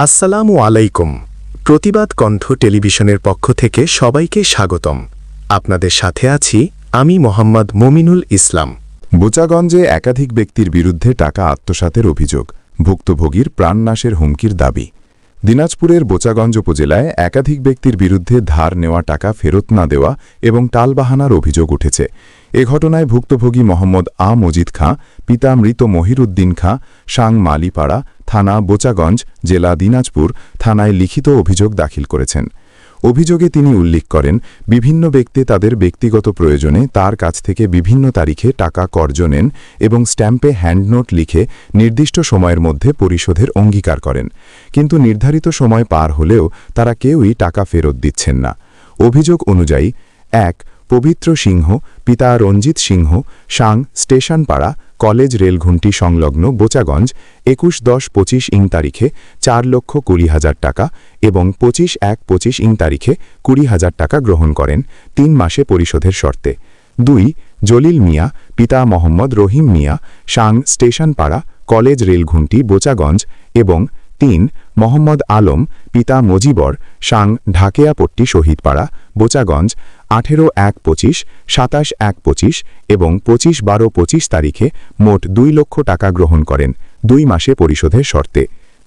আসসালামু আলাইকুম। প্রতিবাদ কণ্ঠ টেলিভিশনের পক্ষ থেকে সবাইকে স্বাগতম। আপনাদের সাথে আছি আমি মোহাম্মদ মমিনুল ইসলাম। বোচাগঞ্জে একাধিক ব্যক্তির বিরুদ্ধে টাকা আত্মসাতের অভিযোগ, ভুক্তভোগীর প্রাণনাশের হুমকির দাবি। দিনাজপুরের বোচাগঞ্জ উপজেলায় একাধিক ব্যক্তির বিরুদ্ধে ধার নেওয়া টাকা ফেরত না দেওয়া এবং টালবাহানার অভিযোগ উঠেছে। এ ঘটনায় ভুক্তভোগী মোহাম্মদ মজিদ খাঁ, পিতা মৃত মহিরুদ্দিন খাঁ, সাং মালিপাড়া, থানা বোচাগঞ্জ, জেলা দিনাজপুর থানায় লিখিত অভিযোগ দাখিল করেছেন। অভিযোগে তিনি উল্লেখ করেন, বিভিন্ন ব্যক্তি তাদের ব্যক্তিগত প্রয়োজনে তার কাছ থেকে বিভিন্ন তারিখে টাকা কর্জ নেন এবং স্ট্যাম্পে হ্যান্ডনোট লিখে নির্দিষ্ট সময়ের মধ্যে পরিশোধের অঙ্গীকার করেন, কিন্তু নির্ধারিত সময় পার হলেও তারা কেউই টাকা ফেরত দিচ্ছেন না। অভিযোগ অনুযায়ী ১. পবিত্র সিংহ, পিতা রঞ্জিত সিংহ, সাং স্টেশনপাড়া, কলেজ রেলঘুন্টি সংলগ্ন বোচাগঞ্জ ২১/১০/২৫ তারিখে ৪,২০,০০০ টাকা এবং ২৫/১/২৫ তারিখে ২০,০০০ টাকা গ্রহণ করেন ৩ মাসে পরিশোধের শর্তে। ২. জলিল মিয়া, পিতা মোহাম্মদ রহিম মিয়া, সাং স্টেশনপাড়া, কলেজ রেলঘুন্টি বোচাগঞ্জ এবং ৩. মোহাম্মদ আলম, পিতা মজিবর, সাং ঢাকেয়াপট্টি শহীদপাড়া, বোচাগঞ্জ ১৮/১/২৫, ২৭/১/২৫ এবং ২৫/১২/২৫ তারিখে মোট ২ লক্ষ টাকা গ্রহণ করেন ২ মাসে পরিশোধের শর্তে।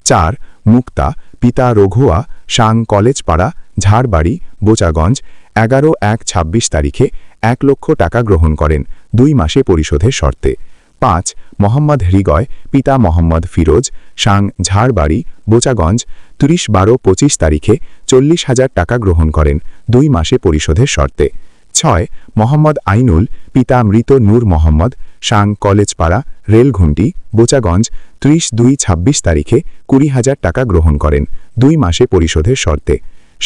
৪. মুক্তা, পিতা রঘুয়া, সাং কলেজপাড়া, ঝাড়বাড়ি, বোচাগঞ্জ ১১/১/২৬ তারিখে ১ লক্ষ টাকা গ্রহণ করেন ২ মাসে পরিশোধের শর্তে। ৫. মোহাম্মদ হৃদয়, পিতা মোহাম্মদ ফিরোজ, সাং ঝাড়বাড়ি, বোচাগঞ্জ ৩০/১২/২৫ তারিখে ৪০,০০০ টাকা গ্রহণ করেন ২ মাসে পরিশোধের শর্তে। ৬. মোহাম্মদ আইনুল, পিতা মৃত নূর মোহাম্মদ, সাং কলেজপাড়া, রেলঘুন্টি, বোচাগঞ্জ ৩০/২/২৬ তারিখে ২০,০০০ টাকা গ্রহণ করেন ২ মাসে পরিশোধের শর্তে।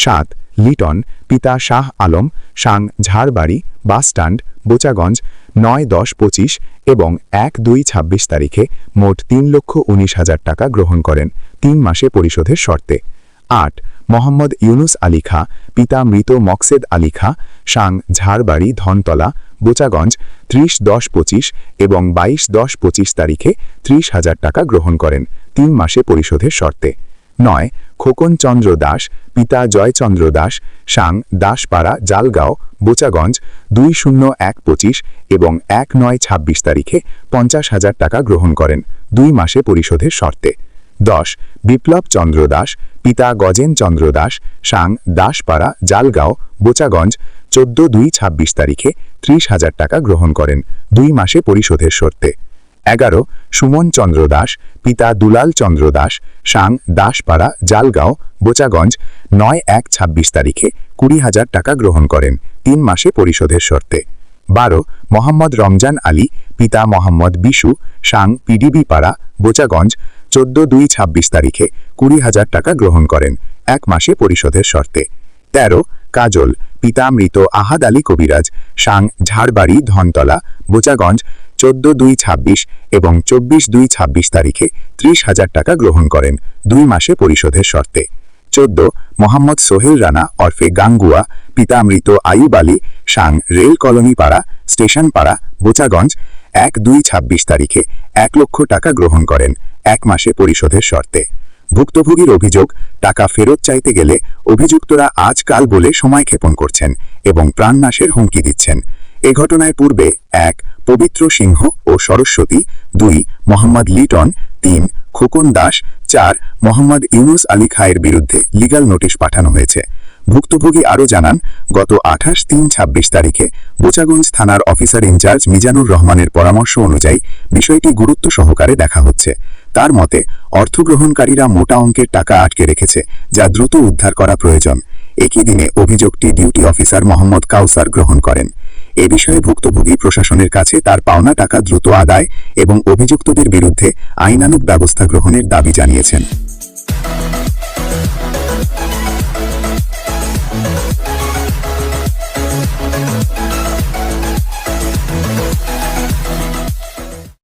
৭. লিটন, পিতা শাহ আলম, সাং ঝাড়বাড়ি, বাসস্ট্যান্ড, বোচাগঞ্জ ৯/১০/২৫ এবং ১/২/২৬ তারিখে মোট ৩,১৯,০০০ টাকা গ্রহণ করেন ৩ মাসে পরিশোধের শর্তে। ৮. মোহাম্মদ ইউনুস আলী খাঁ, পিতা মৃত মকসেদ আলী খাঁ, সাং ঝাড়বাড়ি, ধনতলা, বোচাগঞ্জ ৩০/১০/২৫ এবং ২২/১০/২৫ তারিখে ৩০,০০০ টাকা গ্রহণ করেন ৩ মাসে পরিশোধের শর্তে। ৯. খোকন চন্দ্র দাস, পিতা জয়চন্দ্র দাস, সাং দাসপাড়া, জালগাঁও, বোচাগঞ্জ ২০/১/২৫ এবং ১/৯/২৬ তারিখে ৫০,০০০ টাকা গ্রহণ করেন ২ মাসে পরিশোধের শর্তে। ১০. বিপ্লব চন্দ্র দাস, পিতা গজেন চন্দ্র দাস, সাং দাসপাড়া, জালগাঁও, বোচাগঞ্জ ১৪/২/২৬ তারিখে ৩০,০০০ টাকা গ্রহণ করেন ২ মাসে পরিশোধের শর্তে। ১১. সুমন চন্দ্র দাস, পিতা দুলাল চন্দ্র দাস, সাং দাসপাড়া, জালগাঁও, বোচাগঞ্জ ৯/১/২৬ তারিখে ২০,০০০ টাকা গ্রহণ করেন ৩ মাসে পরিশোধের শর্তে। ১২. মোহাম্মদ রমজান আলী, পিতা মোহাম্মদ বিশু, সাং পিডিবি পাড়া, বোচাগঞ্জ ১৪/২/২৬ তারিখে ২০,০০০ টাকা গ্রহণ করেন ১ মাসে পরিশোধের শর্তে। ১৩. কাজল, পিতা মৃত আহাদ আলী কবিরাজ, সাং ঝাড়বাড়ি, ধনতলা, বোচাগঞ্জ ১৪/২/২৬ এবং ২৪/২/২৬ তারিখে ৩০,০০০ টাকা গ্রহণ করেন ২ মাসে পরিশোধের শর্তে। ১৪. মোহাম্মদ সোহেল রানা ওরফে গাঙ্গুয়া, পিতা মৃত আইয়ুব আলী, সাং রেল কলোনি পাড়া, স্টেশন পাড়া, বোচাগঞ্জ ১/২/২৬ তারিখে ১ লক্ষ টাকা গ্রহণ করেন ১ মাসে পরিশোধের শর্তে। ভুক্তভোগীর অভিযোগ, টাকা ফেরত চাইতে গেলে অভিযুক্তরা আজকাল বলে সময় ক্ষেপণ করছেন এবং প্রাণনাশের হুমকি দিচ্ছেন। এ ঘটনায় পূর্বে ১. পবিত্র সিংহ ও সরস্বতী, ২. মোহাম্মদ লিটন, ৩. খোকন দাস, ৪. মোহাম্মদ ইউনুস আলী খাঁয়ের বিরুদ্ধে লিগ্যাল নোটিশ পাঠানো হয়েছে। ভুক্তভোগী আরও জানান, গত ২৮/৩/২৬ তারিখে বোচাগঞ্জ থানার অফিসার ইনচার্জ মিজানুর রহমানের পরামর্শ অনুযায়ী বিষয়টি গুরুত্ব সহকারে দেখা হচ্ছে। তার মতে, অর্থগ্রহণকারীরা মোটা অঙ্কের টাকা আটকে রেখেছে, যা দ্রুত উদ্ধার করা প্রয়োজন। একই দিনে অভিযোগটি ডিউটি অফিসার মোহাম্মদ কাউসার গ্রহণ করেন। এ বিষয়ে ভুক্তভোগী প্রশাসনের কাছে তার পাওনা টাকা দ্রুত আদায় এবং অভিযুক্তদের বিরুদ্ধে আইনানুগ ব্যবস্থা গ্রহণের দাবি জানিয়েছেন।